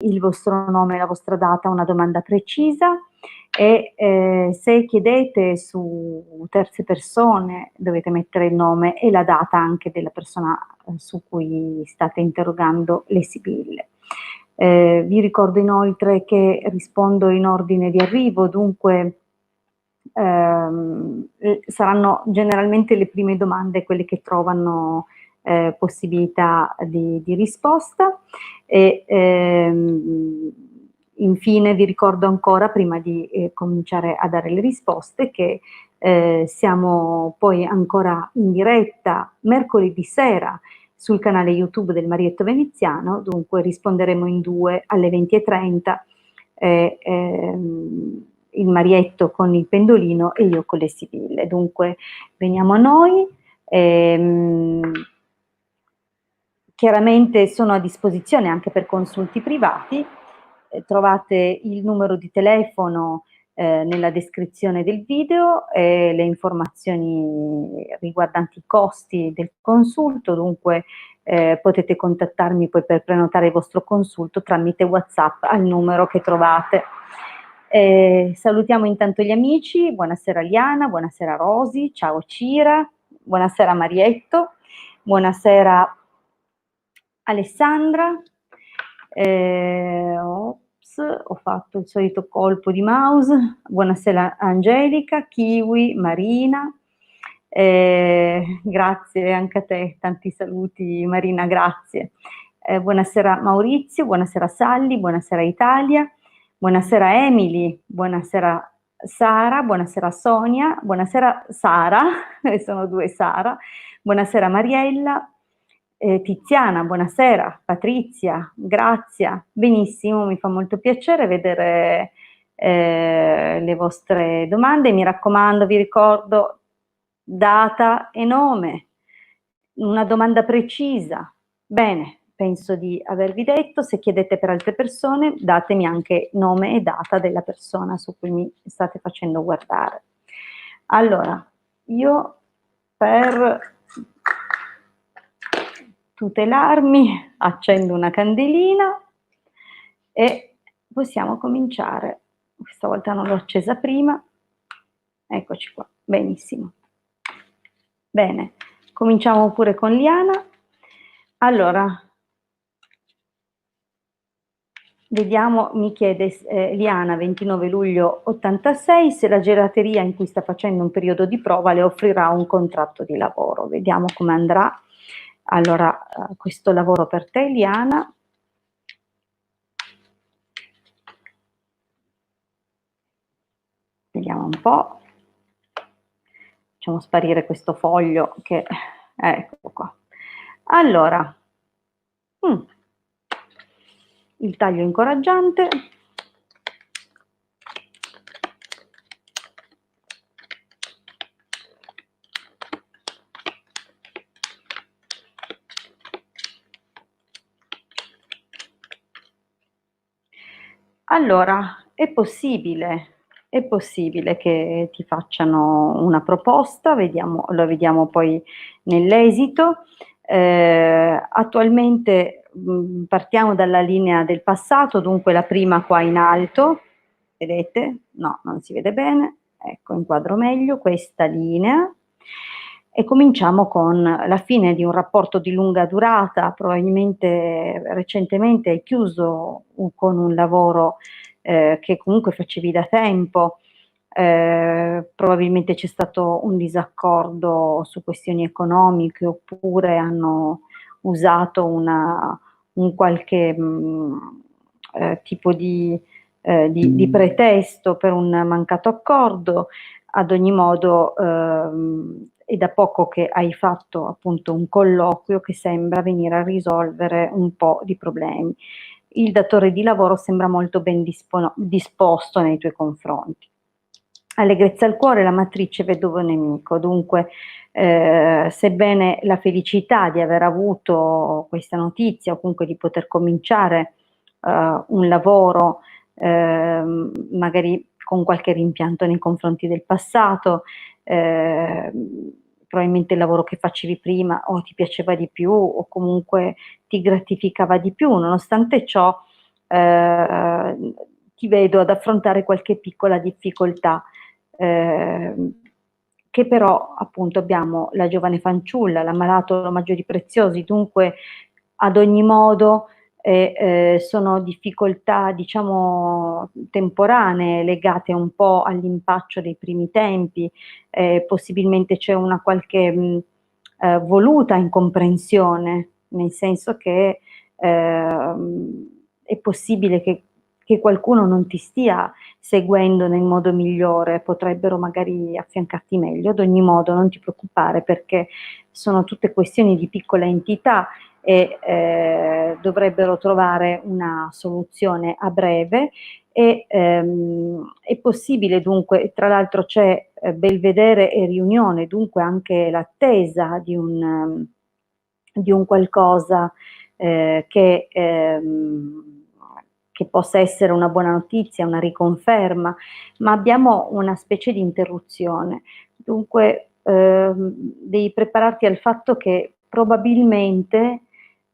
il vostro nome, la vostra data, una domanda precisa, e se chiedete su terze persone dovete mettere il nome e la data anche della persona su cui state interrogando le sibille. Vi ricordo inoltre che rispondo in ordine di arrivo, dunque saranno generalmente le prime domande quelle che trovano possibilità di risposta, e infine vi ricordo ancora, prima di cominciare a dare le risposte, che siamo poi ancora in diretta mercoledì sera sul canale YouTube del Marietto Veneziano, dunque risponderemo in due alle 20:30, il Marietto con il pendolino e io con le sibille. Dunque veniamo a noi. Chiaramente sono a disposizione anche per consulti privati, trovate il numero di telefono nella descrizione del video e le informazioni riguardanti i costi del consulto, dunque potete contattarmi poi per prenotare il vostro consulto tramite WhatsApp al numero che trovate. Salutiamo intanto gli amici, buonasera Liana, buonasera Rosi, ciao Cira, buonasera Marietto, buonasera Alessandra, ho fatto il solito colpo di mouse, buonasera Angelica, Kiwi, Marina, grazie anche a te, tanti saluti Marina, grazie. Buonasera Maurizio, buonasera Salli, buonasera Italia, buonasera Emily, buonasera Sara, buonasera Sonia, buonasera Sara, sono due Sara, buonasera Mariella, Tiziana, buonasera, Patrizia, Grazia, benissimo, mi fa molto piacere vedere le vostre domande, mi raccomando, vi ricordo data e nome, una domanda precisa. Bene, penso di avervi detto, se chiedete per altre persone datemi anche nome e data della persona su cui mi state facendo guardare. Allora, io per tutelarmi accendo una candelina e possiamo cominciare. Questa volta non l'ho accesa prima, eccoci qua, benissimo. Bene, cominciamo pure con Liana. Allora, vediamo, mi chiede Liana, 29 luglio 86, se la gelateria in cui sta facendo un periodo di prova le offrirà un contratto di lavoro. Vediamo come andrà. Allora, questo lavoro per te, Liana. Vediamo un po'. Facciamo sparire questo foglio che... ecco qua. Allora, il taglio incoraggiante. Allora, è possibile che ti facciano una proposta, vediamo, lo vediamo poi nell'esito. Attualmente partiamo dalla linea del passato, dunque la prima qua in alto, vedete? No, non si vede bene, ecco, inquadro meglio questa linea. E cominciamo con la fine di un rapporto di lunga durata, probabilmente recentemente hai chiuso con un lavoro che comunque facevi da tempo, probabilmente c'è stato un disaccordo su questioni economiche oppure hanno usato un qualche tipo di pretesto per un mancato accordo. Ad ogni modo è da poco che hai fatto appunto un colloquio che sembra venire a risolvere un po' di problemi. Il datore di lavoro sembra molto ben disposto nei tuoi confronti. Allegrezza al cuore, la matrice vedovo nemico, dunque sebbene la felicità di aver avuto questa notizia o comunque di poter cominciare un lavoro magari con qualche rimpianto nei confronti del passato, probabilmente il lavoro che facevi prima o ti piaceva di più o comunque ti gratificava di più, nonostante ciò ti vedo ad affrontare qualche piccola difficoltà, che però appunto abbiamo la giovane fanciulla, l'ammalato maggiori preziosi, dunque ad ogni modo sono difficoltà diciamo temporanee, legate un po' all'impaccio dei primi tempi, possibilmente c'è una qualche voluta incomprensione, nel senso che è possibile che qualcuno non ti stia seguendo nel modo migliore, potrebbero magari affiancarti meglio. Ad ogni modo non ti preoccupare perché sono tutte questioni di piccola entità e dovrebbero trovare una soluzione a breve e è possibile dunque, tra l'altro c'è belvedere e riunione, dunque anche l'attesa di un qualcosa che possa essere una buona notizia, una riconferma, ma abbiamo una specie di interruzione. Dunque devi prepararti al fatto che probabilmente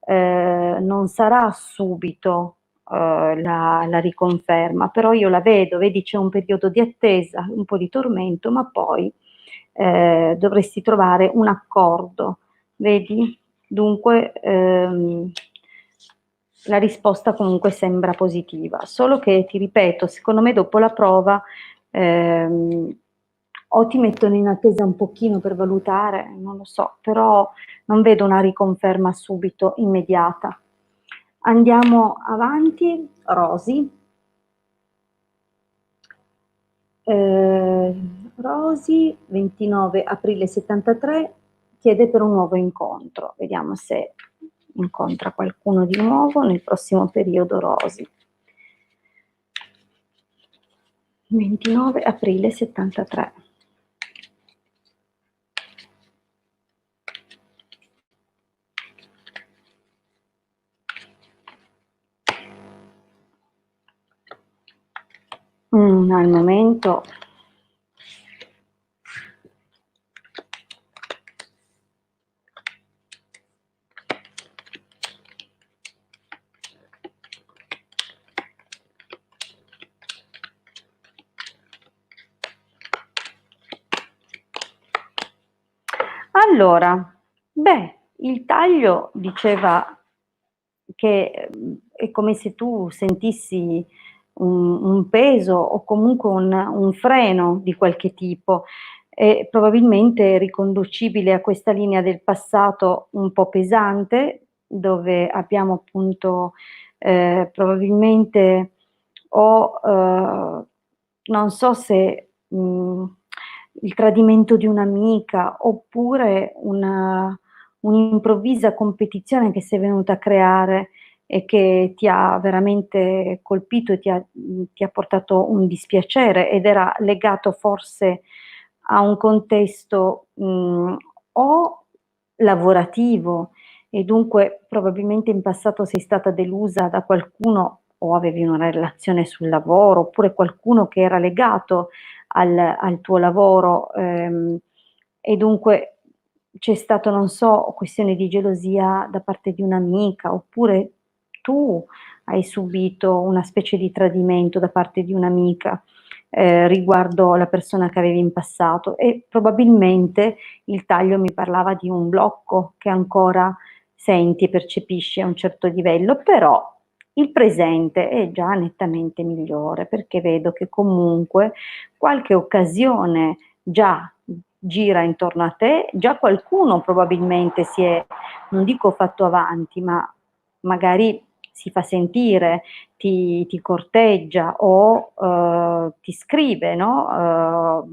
non sarà subito la riconferma, però io la vedo, vedi c'è un periodo di attesa, un po' di tormento, ma poi dovresti trovare un accordo, vedi? Dunque la risposta comunque sembra positiva, solo che ti ripeto, secondo me dopo la prova o ti mettono in attesa un pochino per valutare, non lo so, però non vedo una riconferma subito, immediata. Andiamo avanti, Rosy. Rosy, 29 aprile 73, chiede per un nuovo incontro. Vediamo se incontra qualcuno di nuovo nel prossimo periodo Rosy. 29 aprile 73. Al momento allora, beh, il taglio diceva che è come se tu sentissi un peso o comunque un freno di qualche tipo, è probabilmente riconducibile a questa linea del passato un po' pesante, dove abbiamo appunto probabilmente o non so se il tradimento di un'amica oppure un'improvvisa competizione che si è venuta a creare e che ti ha veramente colpito e ti ha portato un dispiacere ed era legato forse a un contesto o lavorativo e dunque probabilmente in passato sei stata delusa da qualcuno o avevi una relazione sul lavoro oppure qualcuno che era legato al tuo lavoro e dunque c'è stato, non so, questione di gelosia da parte di un'amica oppure tu hai subito una specie di tradimento da parte di un'amica riguardo la persona che avevi in passato e probabilmente il taglio mi parlava di un blocco che ancora senti e percepisci a un certo livello, però il presente è già nettamente migliore perché vedo che comunque qualche occasione già gira intorno a te, già qualcuno probabilmente si è, non dico fatto avanti, ma magari si fa sentire, ti corteggia o ti scrive, no?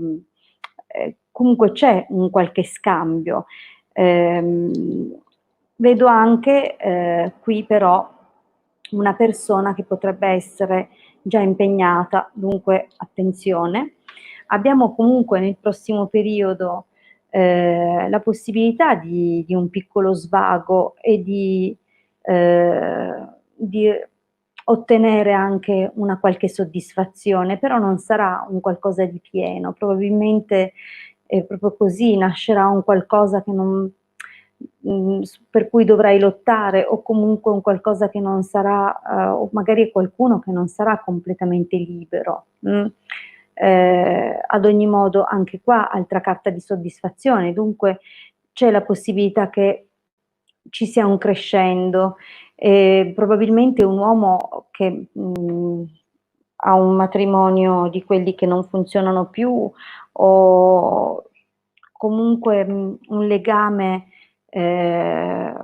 Comunque c'è un qualche scambio. Vedo anche qui però una persona che potrebbe essere già impegnata, dunque attenzione. Abbiamo comunque nel prossimo periodo la possibilità di un piccolo svago e di ottenere anche una qualche soddisfazione, però non sarà un qualcosa di pieno, probabilmente è proprio così, nascerà un qualcosa che per cui dovrai lottare, o comunque un qualcosa che non sarà, o magari è qualcuno che non sarà completamente libero. Ad ogni modo anche qua altra carta di soddisfazione, dunque c'è la possibilità che ci sia un crescendo, probabilmente un uomo che ha un matrimonio di quelli che non funzionano più, o comunque un legame che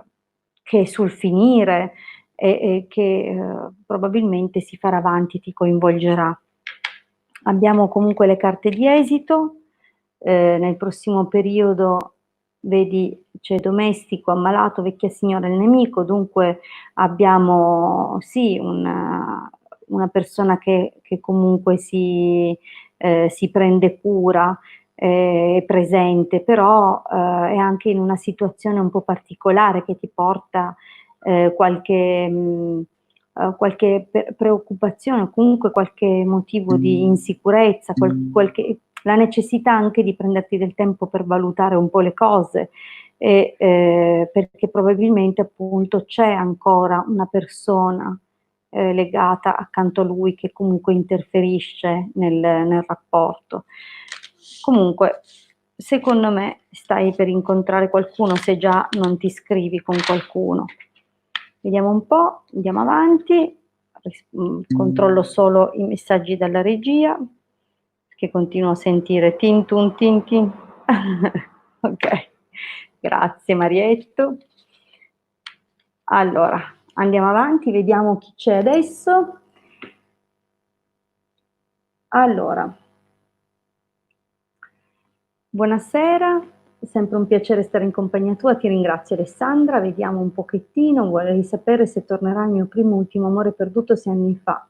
è sul finire, e che probabilmente si farà avanti, ti coinvolgerà. Abbiamo comunque le carte di esito, nel prossimo periodo vedi c'è domestico, ammalato, vecchia signora, il nemico, dunque abbiamo sì una persona che comunque si prende cura, è presente, però è anche in una situazione un po' particolare che ti porta qualche preoccupazione, o comunque qualche motivo di insicurezza, la necessità anche di prenderti del tempo per valutare un po' le cose, perché probabilmente appunto c'è ancora una persona legata accanto a lui che comunque interferisce nel rapporto. Comunque, secondo me stai per incontrare qualcuno, se già non ti scrivi con qualcuno. Vediamo un po', andiamo avanti, controllo solo i messaggi dalla regia, che continuo a sentire tin tun tin tin. Ok, grazie Marietto. Allora, andiamo avanti, vediamo chi c'è adesso. Allora, buonasera, è sempre un piacere stare in compagnia tua, ti ringrazio Alessandra, vediamo un pochettino, vorrei sapere se tornerà il mio primo ultimo amore perduto 6 anni fa.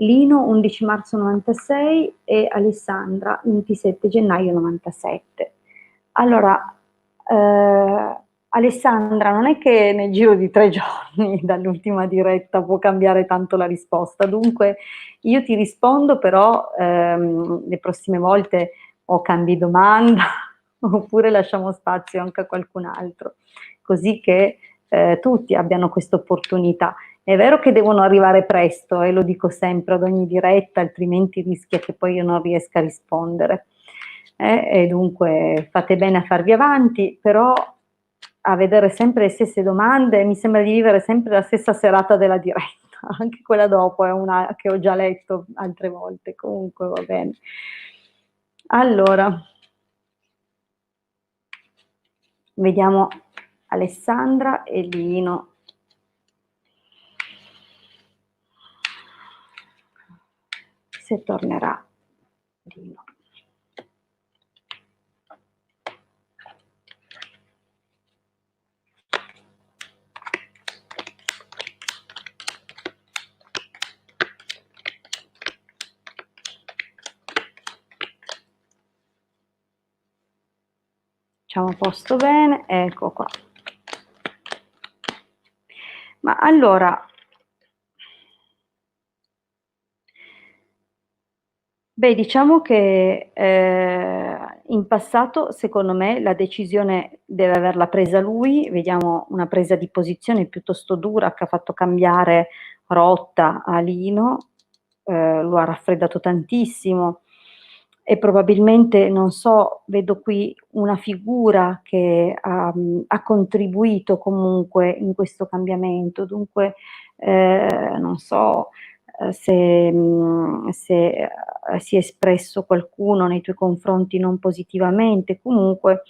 Lino 11 marzo 96 e Alessandra 27 gennaio 97. Allora, Alessandra, non è che nel giro di 3 giorni dall'ultima diretta può cambiare tanto la risposta, dunque io ti rispondo, però le prossime volte o cambi domanda oppure lasciamo spazio anche a qualcun altro, così che tutti abbiano questa opportunità. È vero che devono arrivare presto, e lo dico sempre ad ogni diretta, altrimenti rischia che poi io non riesca a rispondere. E dunque fate bene a farvi avanti, però a vedere sempre le stesse domande mi sembra di vivere sempre la stessa serata della diretta, anche quella dopo è una che ho già letto altre volte, comunque va bene. Allora, vediamo Alessandra e Lino. Se tornerà Lino. Facciamo a posto bene, ecco qua. Ma allora, beh, diciamo che in passato, secondo me, la decisione deve averla presa lui, vediamo una presa di posizione piuttosto dura che ha fatto cambiare rotta a Lino, lo ha raffreddato tantissimo, e probabilmente, non so, vedo qui una figura che ha contribuito comunque in questo cambiamento, dunque non so se si è espresso qualcuno nei tuoi confronti non positivamente, comunque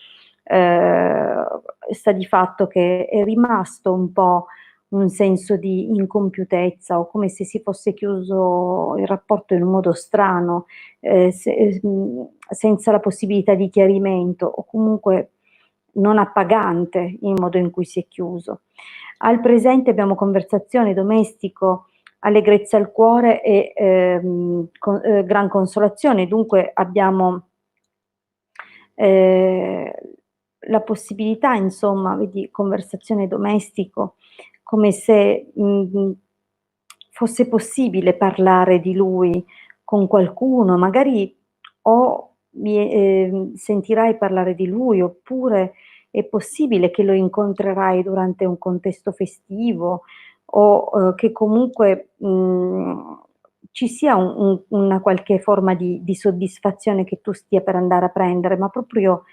sta di fatto che è rimasto un po' un senso di incompiutezza, o come se si fosse chiuso il rapporto in un modo strano, senza la possibilità di chiarimento, o comunque non appagante il modo in cui si è chiuso. Al presente abbiamo conversazione, domestico, allegrezza al cuore e gran consolazione, dunque abbiamo la possibilità, insomma, vedi, conversazione domestico, come se fosse possibile parlare di lui con qualcuno, magari o sentirai parlare di lui, oppure è possibile che lo incontrerai durante un contesto festivo o, che comunque, ci sia una qualche forma di soddisfazione che tu stia per andare a prendere, ma proprio,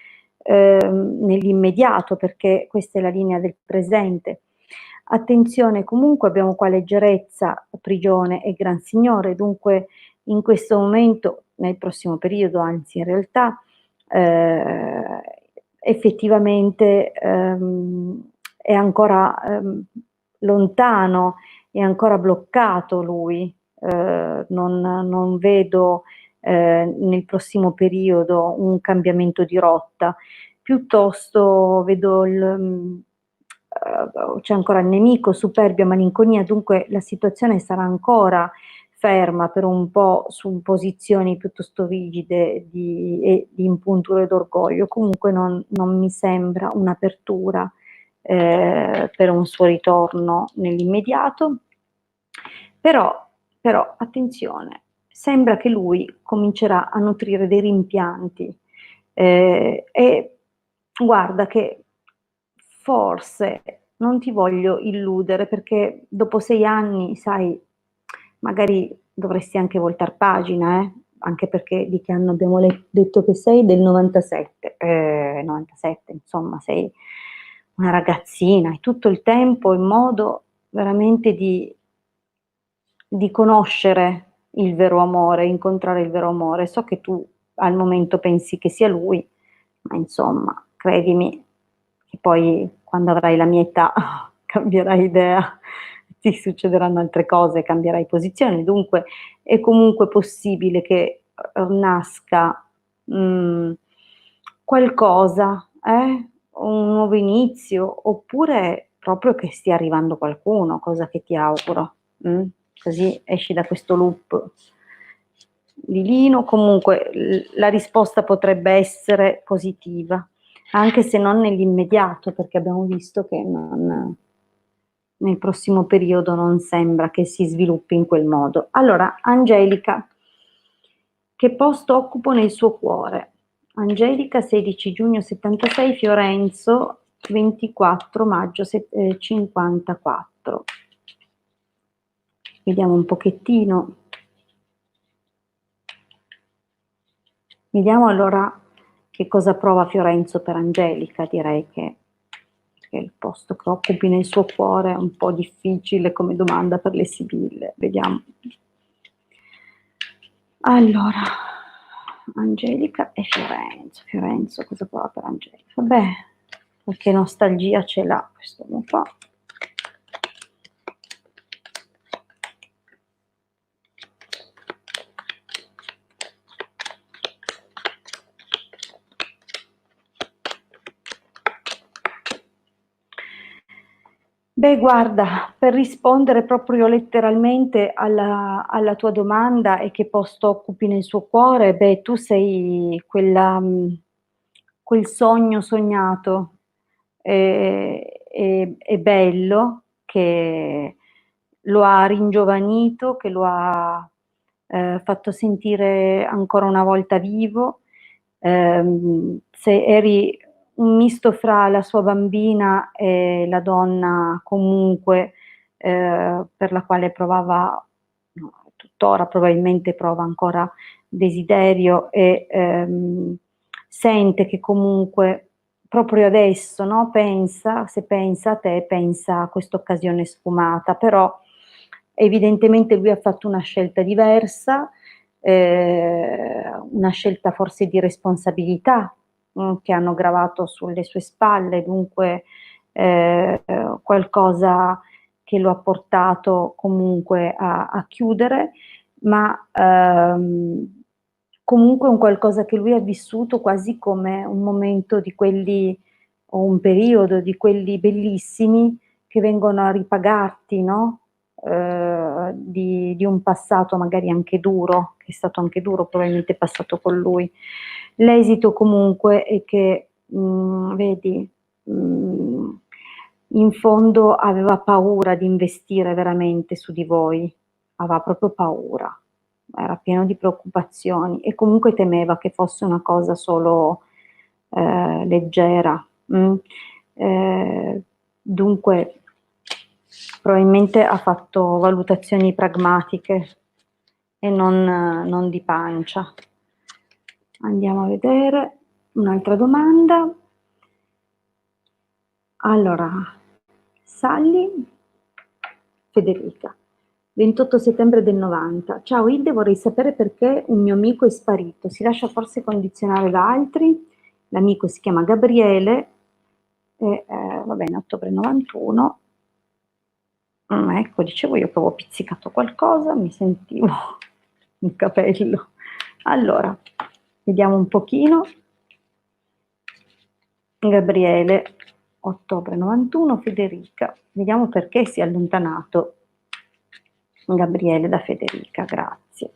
nell'immediato, perché questa è la linea del presente. Attenzione comunque abbiamo qua leggerezza, prigione e gran signore, dunque in questo momento, nel prossimo periodo, anzi in realtà, ehm, effettivamente, è ancora, lontano, è ancora bloccato lui, non vedo, nel prossimo periodo un cambiamento di rotta, piuttosto vedo c'è ancora il nemico, superbia, malinconia, dunque la situazione sarà ancora ferma per un po' su posizioni piuttosto rigide di impunture d'orgoglio. Comunque non mi sembra un'apertura, per un suo ritorno nell'immediato, però però attenzione, sembra che lui comincerà a nutrire dei rimpianti, e guarda che forse non ti voglio illudere perché dopo 6 anni, sai, magari dovresti anche voltar pagina, anche perché di che anno abbiamo detto che sei? Del 97. 97, insomma, sei una ragazzina, hai tutto il tempo e modo veramente di conoscere il vero amore, incontrare il vero amore. So che tu al momento pensi che sia lui, ma insomma, credimi che poi quando avrai la mia età cambierai idea, ti succederanno altre cose, cambierai posizione. Dunque è comunque possibile che, nasca, mhmm, qualcosa, un nuovo inizio, oppure proprio che stia arrivando qualcuno, cosa che ti auguro, così esci da questo loop di lino. Comunque la risposta potrebbe essere positiva, anche se non nell'immediato, perché abbiamo visto che nel prossimo periodo non sembra che si sviluppi in quel modo. Allora, Angelica, che posto occupo nel suo cuore? Angelica, 16 giugno 76, Fiorenzo, 24 maggio 54. Vediamo un pochettino. Vediamo allora che cosa prova Fiorenzo per Angelica. Direi che il posto che occupi nel suo cuore è un po' difficile come domanda per le sibille. Vediamo. Allora, Angelica e Fiorenzo. Fiorenzo cosa prova per Angelica? Beh, qualche nostalgia ce l'ha, questo un po'. Beh, guarda, per rispondere proprio letteralmente alla tua domanda e che posto occupi nel suo cuore, beh, tu sei quel sogno sognato e bello che lo ha ringiovanito, che lo ha fatto sentire ancora una volta vivo. Se eri un misto fra la sua bambina e la donna comunque, per la quale provava, no, tuttora probabilmente prova ancora desiderio e, sente che comunque proprio adesso, no, se pensa a te, pensa a quest'occasione sfumata, però evidentemente lui ha fatto una scelta diversa, una scelta forse di responsabilità, che hanno gravato sulle sue spalle, dunque, qualcosa che lo ha portato comunque a chiudere, ma, comunque un qualcosa che lui ha vissuto quasi come un momento di quelli o un periodo di quelli bellissimi che vengono a ripagarti, no, di un passato magari anche duro, che è stato anche duro probabilmente passato con lui. L'esito comunque è che, vedi, in fondo aveva paura di investire veramente su di voi, aveva proprio paura, era pieno di preoccupazioni e comunque temeva che fosse una cosa solo, leggera. Mm. Dunque, probabilmente ha fatto valutazioni pragmatiche e non di pancia. Andiamo a vedere un'altra domanda. Allora, Sally Federica, 28 settembre del 90. Ciao Ilde, vorrei sapere perché un mio amico è sparito. Si lascia forse condizionare da altri? L'amico si chiama Gabriele e va bene, ottobre 91. Ecco, dicevo io che avevo pizzicato qualcosa, mi sentivo un capello. Allora, vediamo un pochino. Gabriele, ottobre 91, Federica. Vediamo perché si è allontanato Gabriele da Federica, grazie.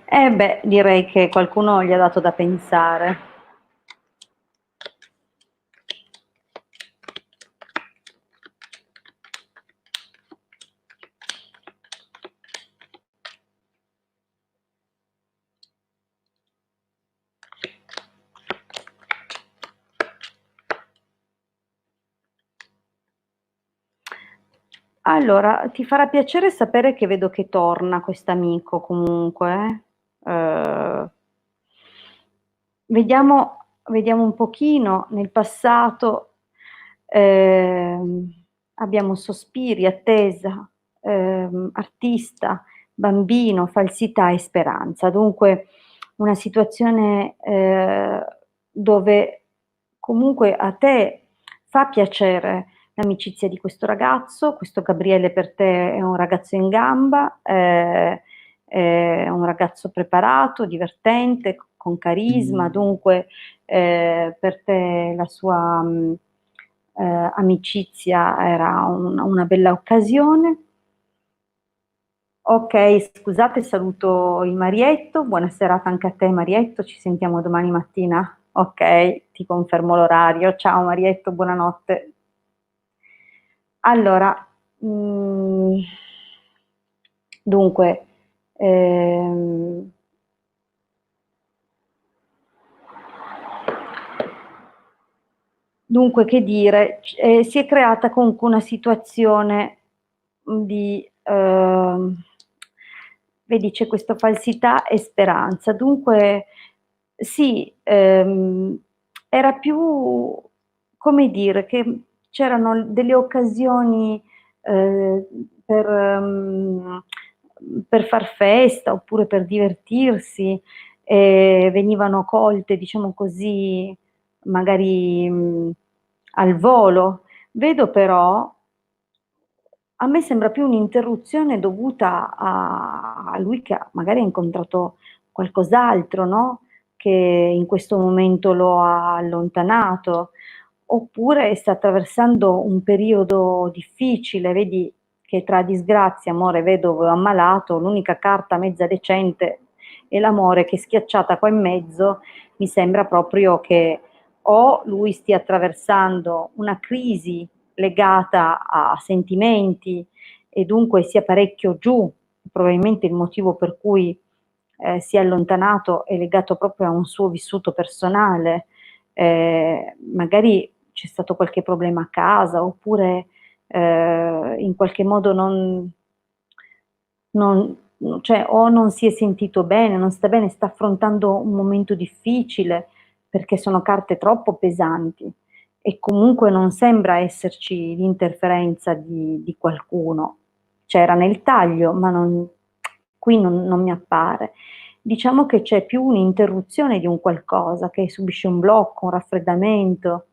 Beh, direi che qualcuno gli ha dato da pensare. Allora, ti farà piacere sapere che vedo che torna quest'amico comunque. Vediamo un pochino nel passato. Abbiamo sospiri, attesa, artista, bambino, falsità e speranza. Dunque una situazione dove comunque a te fa piacere l'amicizia di questo Gabriele per te è un ragazzo in gamba, è un ragazzo preparato, divertente, con carisma, dunque per te la sua amicizia era una bella occasione. Ok, scusate, saluto il Marietto, buona serata anche a te Marietto, ci sentiamo domani mattina. Ok, ti confermo l'orario. Ciao Marietto, buonanotte. Allora, dunque, ehm, dunque, che dire, si è creata comunque una situazione di, vedi, c'è questa falsità e speranza. Dunque, sì, era più, come dire, che c'erano delle occasioni eh, per, ehm, per far festa oppure per divertirsi, e venivano colte, diciamo così, magari al volo. Vedo però, a me sembra più un'interruzione dovuta a lui che magari ha incontrato qualcos'altro, no? Che in questo momento lo ha allontanato, oppure sta attraversando un periodo difficile, vedi che tra disgrazia, amore, vedovo e ammalato, l'unica carta mezza decente è l'amore, che schiacciata qua in mezzo mi sembra proprio che o lui stia attraversando una crisi legata a sentimenti e dunque sia parecchio giù, probabilmente il motivo per cui si è allontanato è legato proprio a un suo vissuto personale, magari c'è stato qualche problema a casa oppure in qualche modo non, cioè, o non si è sentito bene, non sta bene, sta affrontando un momento difficile perché sono carte troppo pesanti e comunque non sembra esserci l'interferenza di qualcuno. C'era nel taglio, ma qui non mi appare. Diciamo che c'è più un'interruzione di un qualcosa che subisce un blocco, un raffreddamento.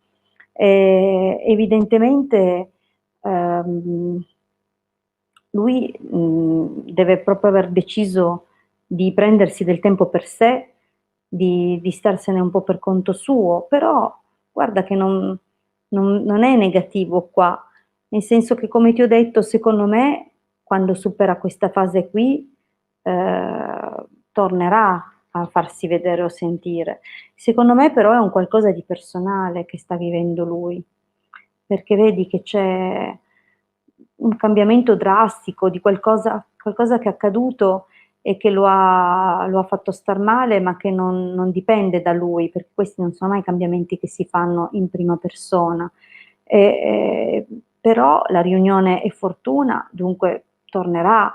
Evidentemente ehm, lui deve proprio aver deciso di prendersi del tempo per sé, di starsene un po' per conto suo, però guarda che non è negativo qua, nel senso che come ti ho detto, secondo me quando supera questa fase qui tornerà a farsi vedere o sentire. Secondo me però è un qualcosa di personale che sta vivendo lui, perché vedi che c'è un cambiamento drastico di qualcosa che è accaduto e che lo ha fatto star male, ma che non dipende da lui, perché questi non sono mai cambiamenti che si fanno in prima persona. Però la riunione è fortuna, dunque tornerà.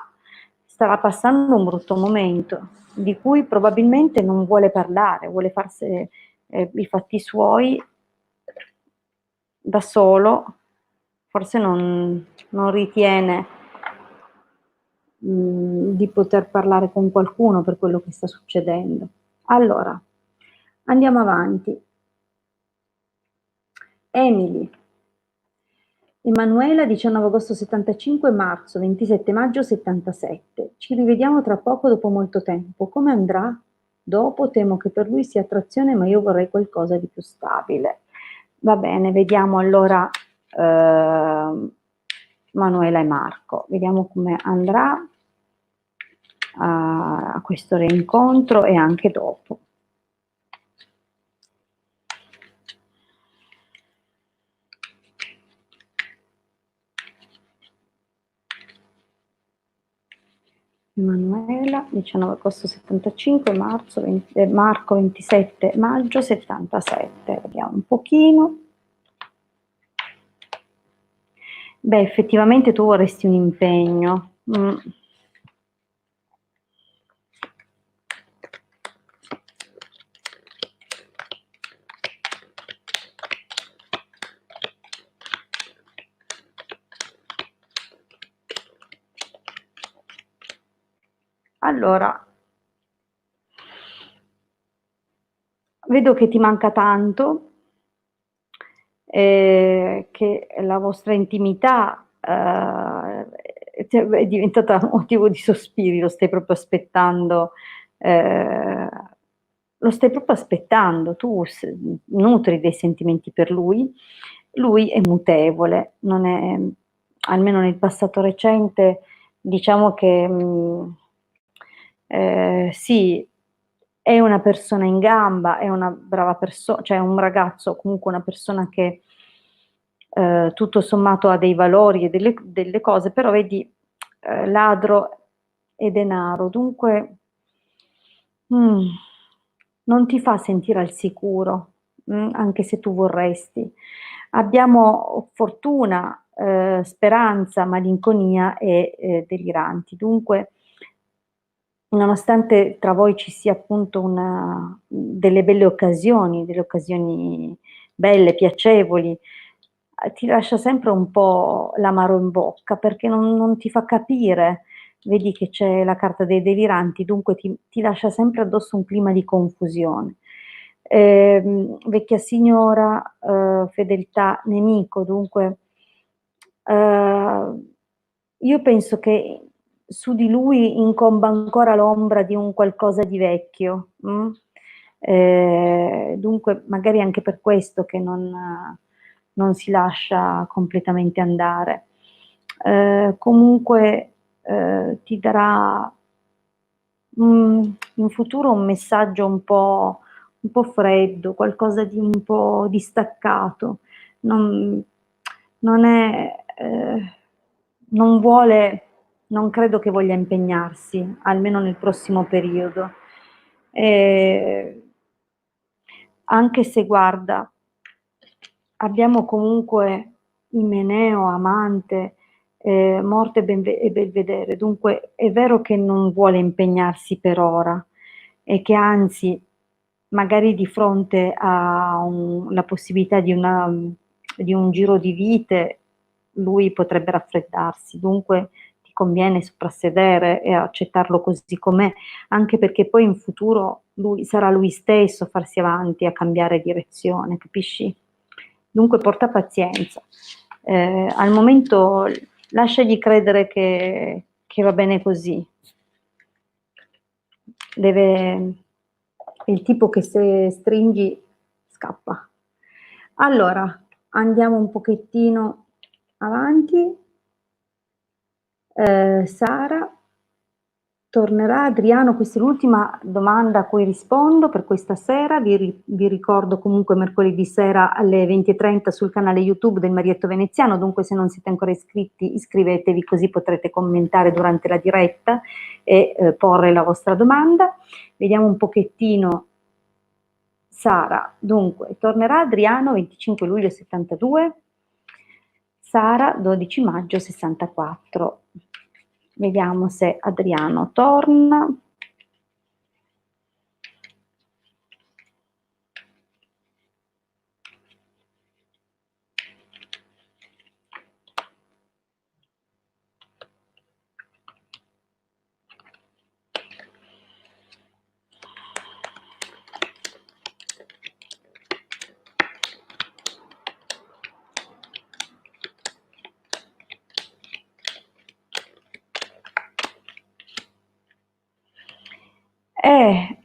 Starà passando un brutto momento, di cui probabilmente non vuole parlare, vuole farsi i fatti suoi da solo, forse non ritiene di poter parlare con qualcuno per quello che sta succedendo. Allora, andiamo avanti. Emily. Emanuela, 19 agosto 75, marzo, 27 maggio 77. Ci rivediamo tra poco dopo molto tempo. Come andrà? Dopo temo che per lui sia attrazione, ma io vorrei qualcosa di più stabile. Va bene, vediamo allora Manuela e Marco. Vediamo come andrà a questo rincontro e anche dopo. Emanuela, 19 agosto 75, Marco 27 maggio 77. Vediamo un pochino. Beh, effettivamente tu vorresti un impegno. Allora, vedo che ti manca tanto, che la vostra intimità è diventata motivo di sospiri, lo stai proprio aspettando, tu nutri dei sentimenti per lui è mutevole, non è, almeno nel passato recente, diciamo che sì, è una persona in gamba, è una brava persona, cioè un ragazzo, comunque una persona che tutto sommato ha dei valori e delle cose, però vedi, ladro e denaro, dunque non ti fa sentire al sicuro, anche se tu vorresti. Abbiamo fortuna, speranza, malinconia e deliranti. Dunque, nonostante tra voi ci sia appunto delle delle occasioni belle, piacevoli, ti lascia sempre un po' l'amaro in bocca perché non ti fa capire. Vedi che c'è la carta dei deliranti, dunque ti lascia sempre addosso un clima di confusione. Vecchia signora, fedeltà nemico, dunque io penso che su di lui incomba ancora l'ombra di un qualcosa di vecchio, dunque magari anche per questo che non si lascia completamente andare. Comunque ti darà in futuro un messaggio un po' freddo, qualcosa di un po' distaccato. Non, non è, non vuole, non credo che voglia impegnarsi, almeno nel prossimo periodo. Eh, Anche se guarda, abbiamo comunque Imeneo, Amante, Morte e Belvedere, dunque è vero che non vuole impegnarsi per ora e che anzi, magari di fronte a la possibilità di un giro di vite, lui potrebbe raffreddarsi, dunque ti conviene soprassedere e accettarlo così com'è, anche perché poi in futuro sarà lui stesso a farsi avanti, a cambiare direzione, capisci? Dunque porta pazienza. Al momento lasciagli credere che va bene così. È il tipo che se stringi scappa. Allora, andiamo un pochettino avanti. Sara, tornerà Adriano, questa è l'ultima domanda a cui rispondo per questa sera, vi ricordo comunque mercoledì sera alle 20:30 sul canale YouTube del Marietto Veneziano, dunque se non siete ancora iscritti iscrivetevi così potrete commentare durante la diretta e porre la vostra domanda. Vediamo un pochettino Sara, dunque tornerà Adriano 25 luglio 72, Sara 12 maggio 64. Vediamo se Adriano torna.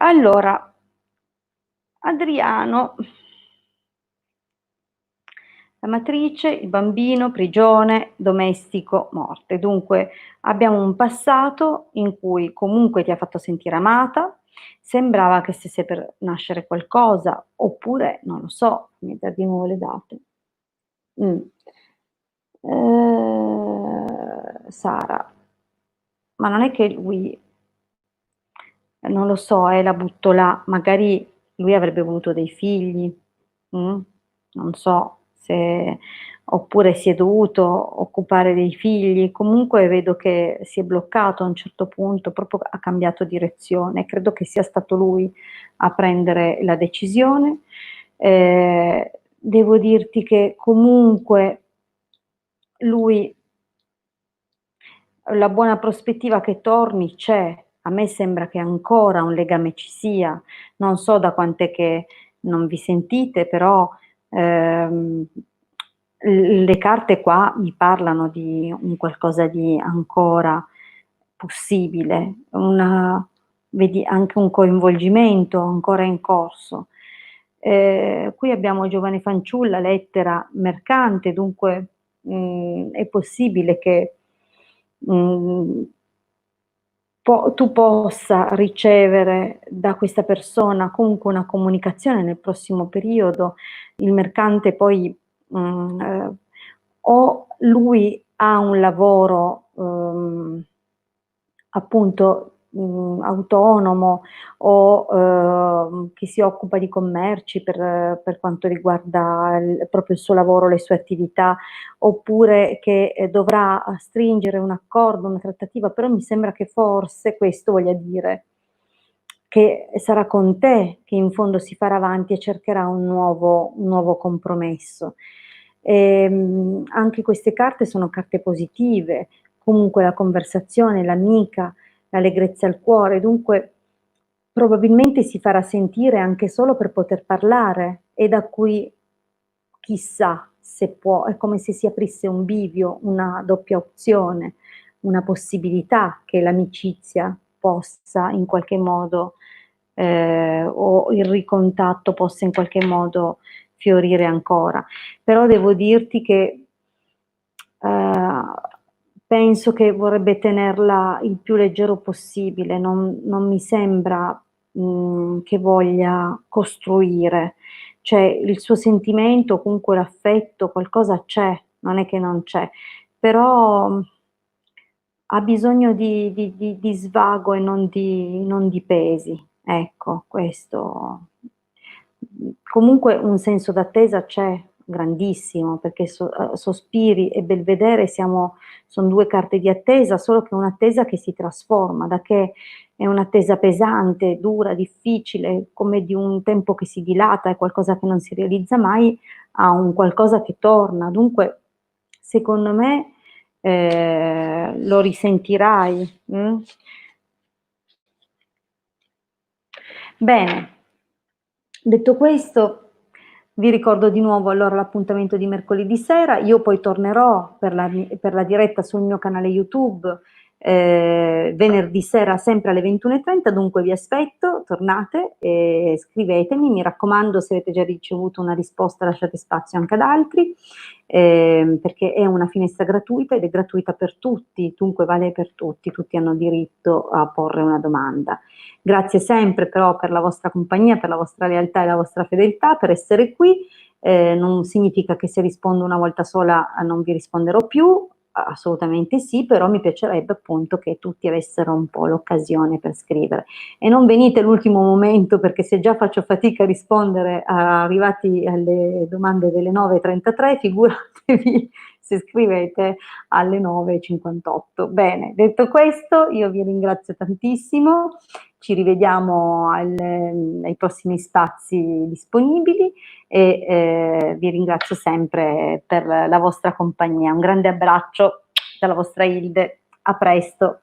Allora, Adriano, la matrice, il bambino, prigione, domestico, morte. Dunque abbiamo un passato in cui comunque ti ha fatto sentire amata, sembrava che stesse per nascere qualcosa, oppure, non lo so, mi dà di nuovo le date. Sara, ma non è che lui, non lo so, la butto là, magari lui avrebbe voluto dei figli, non so se, oppure si è dovuto occupare dei figli, comunque vedo che si è bloccato a un certo punto, proprio ha cambiato direzione, credo che sia stato lui a prendere la decisione. Devo dirti che comunque lui, la buona prospettiva che torni c'è, a me sembra che ancora un legame ci sia, non so da quant'è che non vi sentite, però le carte qua mi parlano di un qualcosa di ancora possibile, vedi anche un coinvolgimento ancora in corso. Qui abbiamo giovane fanciulla, lettera mercante, dunque è possibile che tu possa ricevere da questa persona comunque una comunicazione nel prossimo periodo. Il mercante poi o lui ha un lavoro appunto autonomo o che si occupa di commerci per quanto riguarda proprio il suo lavoro, le sue attività, oppure che dovrà stringere un accordo, una trattativa, però mi sembra che forse questo voglia dire che sarà con te che in fondo si farà avanti e cercherà un nuovo compromesso. Anche queste carte sono carte positive, comunque la conversazione, l'amica, l'allegrezza al cuore, dunque probabilmente si farà sentire anche solo per poter parlare e da qui chissà se può, è come se si aprisse un bivio, una doppia opzione, una possibilità che l'amicizia possa in qualche modo o il ricontatto possa in qualche modo fiorire ancora. Però devo dirti che penso che vorrebbe tenerla il più leggero possibile, non mi sembra che voglia costruire, cioè il suo sentimento, comunque l'affetto, qualcosa c'è, non è che non c'è, però ha bisogno di svago e non di pesi, ecco, questo. Comunque un senso d'attesa c'è, grandissimo, perché sospiri e belvedere son due carte di attesa, solo che un'attesa che si trasforma, da che è un'attesa pesante, dura, difficile, come di un tempo che si dilata, è qualcosa che non si realizza mai, a un qualcosa che torna. Dunque, secondo me, lo risentirai. Bene, detto questo, vi ricordo di nuovo allora l'appuntamento di mercoledì sera, io poi tornerò per la diretta sul mio canale YouTube venerdì sera sempre alle 21:30, dunque vi aspetto, tornate e scrivetemi, mi raccomando, se avete già ricevuto una risposta lasciate spazio anche ad altri, perché è una finestra gratuita ed è gratuita per tutti, dunque vale per tutti, tutti hanno diritto a porre una domanda. Grazie sempre però per la vostra compagnia, per la vostra lealtà e la vostra fedeltà, per essere qui. Non significa che se rispondo una volta sola non vi risponderò più, assolutamente sì, però mi piacerebbe appunto che tutti avessero un po' l'occasione per scrivere. E non venite all'ultimo momento, perché se già faccio fatica a rispondere arrivati alle domande delle 9:33, figuratevi se scrivete alle 9:58. Bene, detto questo, io vi ringrazio tantissimo, ci rivediamo ai prossimi spazi disponibili e vi ringrazio sempre per la vostra compagnia. Un grande abbraccio dalla vostra Hilde, a presto.